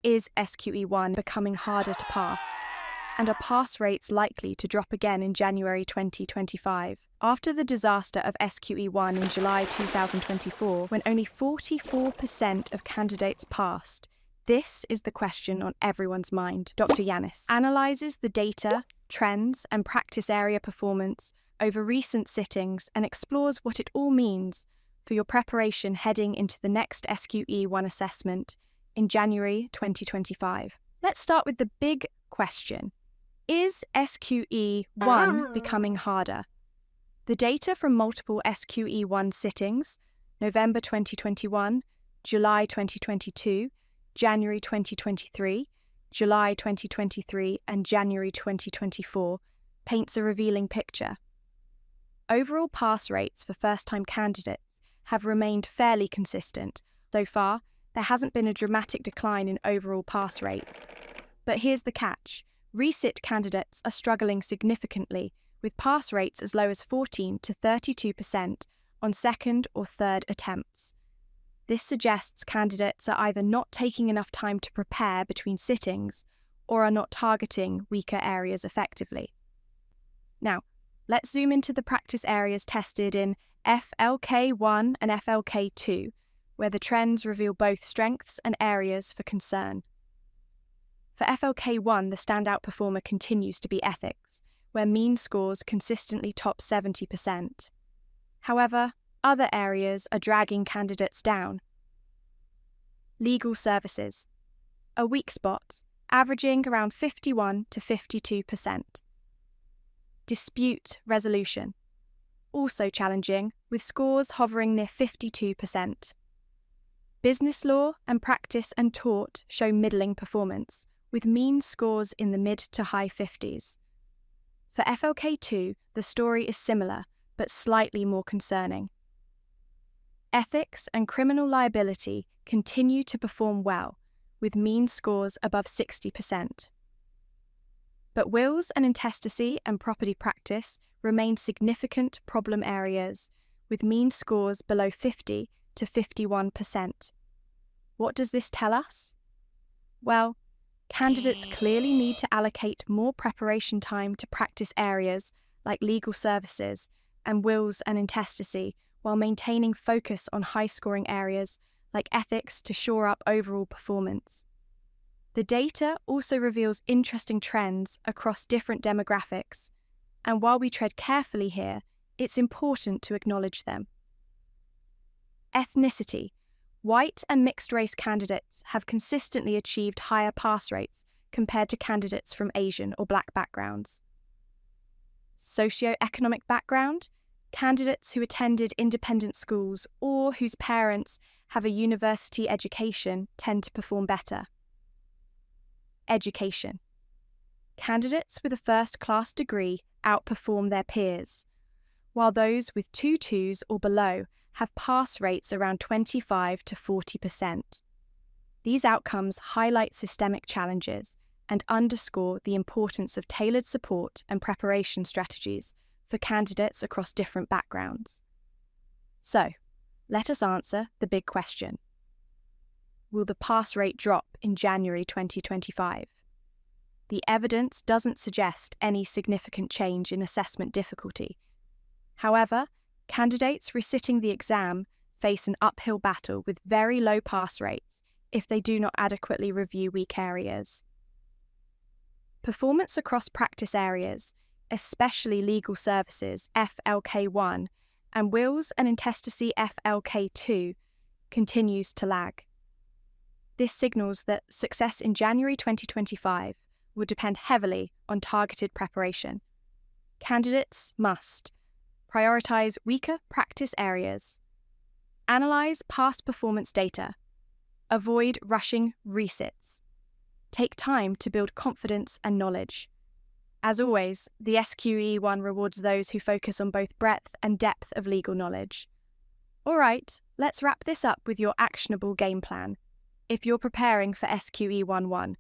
Is SQE1 becoming harder to pass? And are pass rates likely to drop again in January 2025? After the disaster of SQE1 in July 2024, when only 44% of candidates passed, this is the question on everyone's mind. Dr. Yannis analyses the data, trends, and practice area performance over recent sittings and explores what it all means for your preparation heading into the next SQE1 assessment in January 2025. Let's start with the big question. Is SQE1 becoming harder? The data from multiple SQE1 sittings, November 2021, July 2022, January 2023, July 2023, and January 2024, paints a revealing picture. Overall pass rates for first-time candidates have remained fairly consistent. So far, there hasn't been a dramatic decline in overall pass rates. But here's the catch. Resit candidates are struggling significantly, with pass rates as low as 14 to 32% on second or third attempts. This suggests candidates are either not taking enough time to prepare between sittings or are not targeting weaker areas effectively. Now, let's zoom into the practice areas tested in FLK1 and FLK2, where the trends reveal both strengths and areas for concern. For FLK1, the standout performer continues to be ethics, where mean scores consistently top 70%. However, other areas are dragging candidates down. Legal services, a weak spot, averaging around 51 to 52%. Dispute resolution, also challenging, with scores hovering near 52%. Business law and practice and tort show middling performance, with mean scores in the mid to high 50s. For FLK2, the story is similar, but slightly more concerning. Ethics and criminal liability continue to perform well, with mean scores above 60%. But wills and intestacy and property practice remain significant problem areas, with mean scores below 50 to 51%. What does this tell us? Well, candidates clearly need to allocate more preparation time to practice areas like legal services and wills and intestacy, while maintaining focus on high-scoring areas like ethics to shore up overall performance. The data also reveals interesting trends across different demographics, and while we tread carefully here, it's important to acknowledge them. Ethnicity. White and mixed-race candidates have consistently achieved higher pass rates compared to candidates from Asian or Black backgrounds. Socioeconomic background. Candidates who attended independent schools or whose parents have a university education tend to perform better. Education. Candidates with a first-class degree outperform their peers, while those with 2.2s or below have pass rates around 25 to 40%. These outcomes highlight systemic challenges and underscore the importance of tailored support and preparation strategies for candidates across different backgrounds. So, let us answer the big question. Will the pass rate drop in January 2025? The evidence doesn't suggest any significant change in assessment difficulty. However, candidates resitting the exam face an uphill battle with very low pass rates if they do not adequately review weak areas. Performance across practice areas, especially legal services FLK1 and wills and intestacy FLK2, continues to lag. This signals that success in January 2025 will depend heavily on targeted preparation. Candidates must prioritize weaker practice areas, analyze past performance data, avoid rushing resits, take time to build confidence and knowledge. As always, the SQE1 rewards those who focus on both breadth and depth of legal knowledge. All right, let's wrap this up with your actionable game plan. If you're preparing for SQE1-1,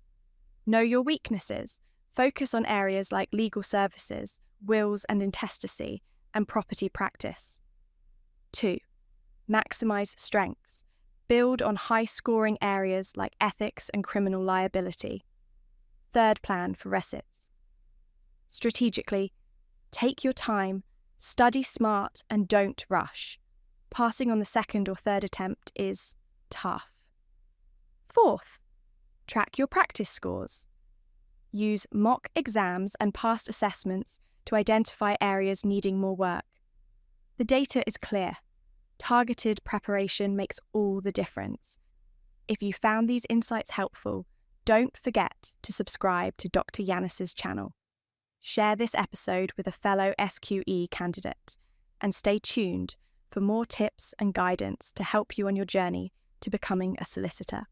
know your weaknesses, focus on areas like legal services, wills and intestacy, and property practice. 2. Maximize strengths. Build on high-scoring areas like ethics and criminal liability. Third plan for resits. Strategically, take your time, study smart, and don't rush. Passing on the second or third attempt is tough. Fourth, track your practice scores. Use mock exams and past assessments to identify areas needing more work. The data is clear. Targeted preparation makes all the difference. If you found these insights helpful, don't forget to subscribe to Dr. Yannis's channel. Share this episode with a fellow SQE candidate, and stay tuned for more tips and guidance to help you on your journey to becoming a solicitor.